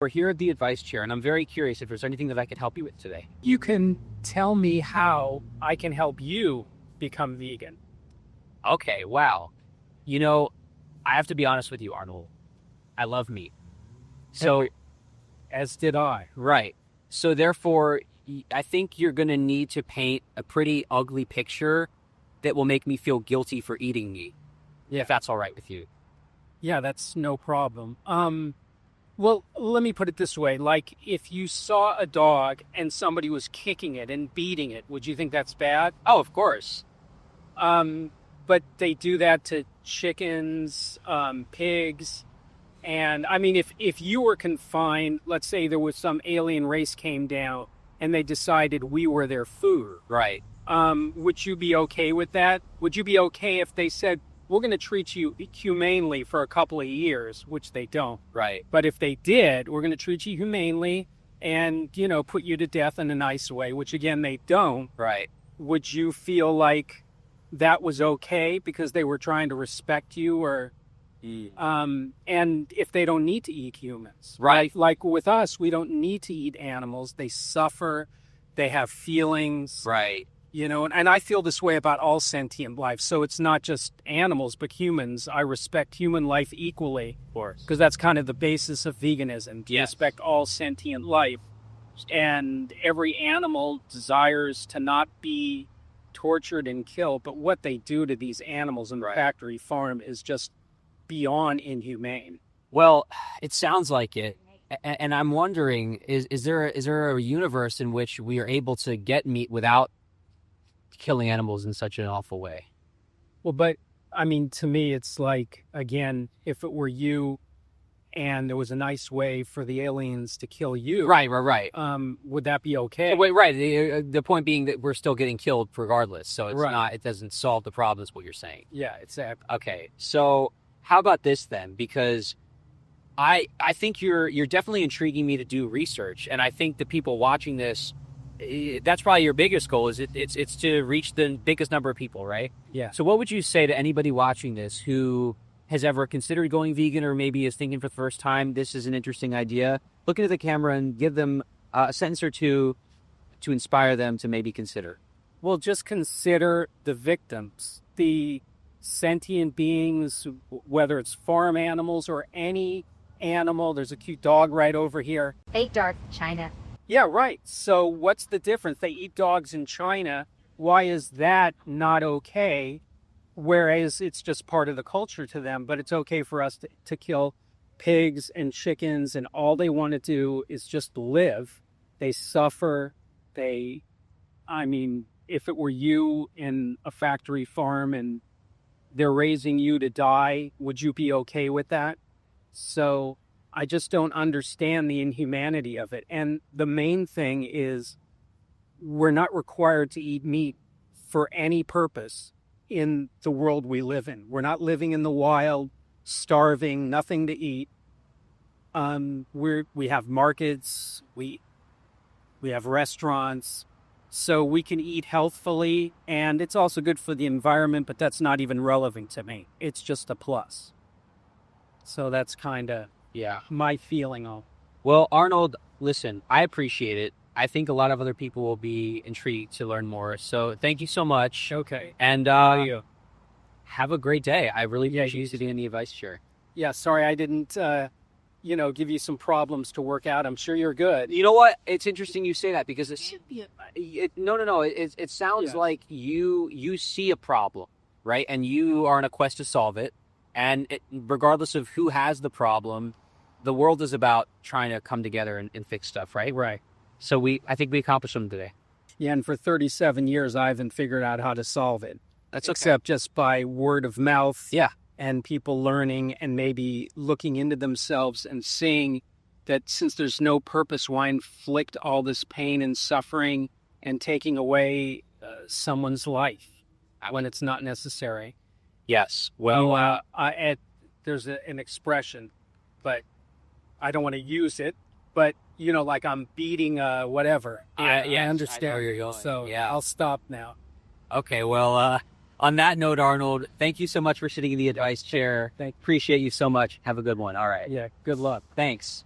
We're here at the advice chair, and I'm very curious if there's anything that I could help you with today. You can tell me how I can help you become vegan. Okay, wow. I have to be honest with you, Arnold. I love meat. So, As did I. right. So, therefore, I think you're going to need to paint a pretty ugly picture that will make me feel guilty for eating meat, if that's all right with you. Yeah, that's no problem. Well, let me put it this way. Like, if you saw a dog and somebody was kicking it and beating it, would you think that's bad? Oh, of course. But they do that to chickens, pigs. And I mean, if you were confined, let's say there was some alien race came down and they decided we were their food. Right. Would you be okay with that? Would you be okay if they said, we're going to treat you humanely for a couple of years, which they don't. Right. But if they did, we're going to treat you humanely and, put you to death in a nice way, which again, they don't. Right. Would you feel like that was okay because they were trying to respect you or, and if they don't need to eat humans, Right. Like with us, we don't need to eat animals. They suffer. They have feelings. Right. And I feel this way about all sentient life. So it's not just animals, but humans. I respect human life equally. Of course. Because that's kind of the basis of veganism, to Yes. respect all sentient life. And every animal desires to not be tortured and killed, but what they do to these animals in the Right. factory farm is just beyond inhumane. Well, it sounds like it. And I'm wondering, is there a universe in which we are able to get meat without killing animals in such an awful way? Well, but I mean, to me, it's like, again, if it were you and there was a nice way for the aliens to kill you, Right. would that be okay? Wait, right. The point being that we're still getting killed regardless. So it's Right. not, it doesn't solve the problem is what you're saying. Yeah, exactly. Okay. So how about this then? Because I think you're definitely intriguing me to do research. And I think the people watching this, that's probably your biggest goal is it's to reach the biggest number of people, right? Yeah. So what would you say to anybody watching this who has ever considered going vegan or maybe is thinking for the first time, this is an interesting idea? Look into the camera and give them a sentence or two to inspire them to maybe consider. Well, just consider the victims, the sentient beings, whether it's farm animals or any animal. There's a cute dog right over here. Fake dark China. Yeah, right. So what's the difference? They eat dogs in China. Why is that not okay? Whereas it's just part of the culture to them, but it's okay for us to kill pigs and chickens, and all they want to do is just live. They suffer. If it were you in a factory farm and they're raising you to die, would you be okay with that? So I just don't understand the inhumanity of it. And the main thing is we're not required to eat meat for any purpose in the world we live in. We're not living in the wild, starving, nothing to eat. We have markets, we have restaurants, so we can eat healthfully, and it's also good for the environment, but that's not even relevant to me. It's just a plus. So that's kind of my feeling on. Well, Arnold, listen, I appreciate it. I think a lot of other people will be intrigued to learn more. So thank you so much. Okay. And You. have a great day. I really Yeah, appreciate you sitting in the advice chair. Yeah, sorry I didn't, give you some problems to work out. I'm sure you're good. You know what? It's interesting you say that because no. It sounds Yeah. like you see a problem, right? And you are on a quest to solve it. And regardless of who has the problem, the world is about trying to come together and fix stuff, right? Right. So I think we accomplished something today. Yeah, and for 37 years, I haven't figured out how to solve it. That's okay. Except just by word of mouth. Yeah. And people learning and maybe looking into themselves and seeing that since there's no purpose, why inflict all this pain and suffering and taking away someone's life when it's not necessary. Yes. Well, There's an expression, but I don't want to use it. But, like I'm beating whatever. I understand. I know where you're going. So Yeah. I'll stop now. okay. Well, on that note, Arnold, thank you so much for sitting in the advice chair. Appreciate you so much. Have a good one. All right. Yeah, good luck. Thanks.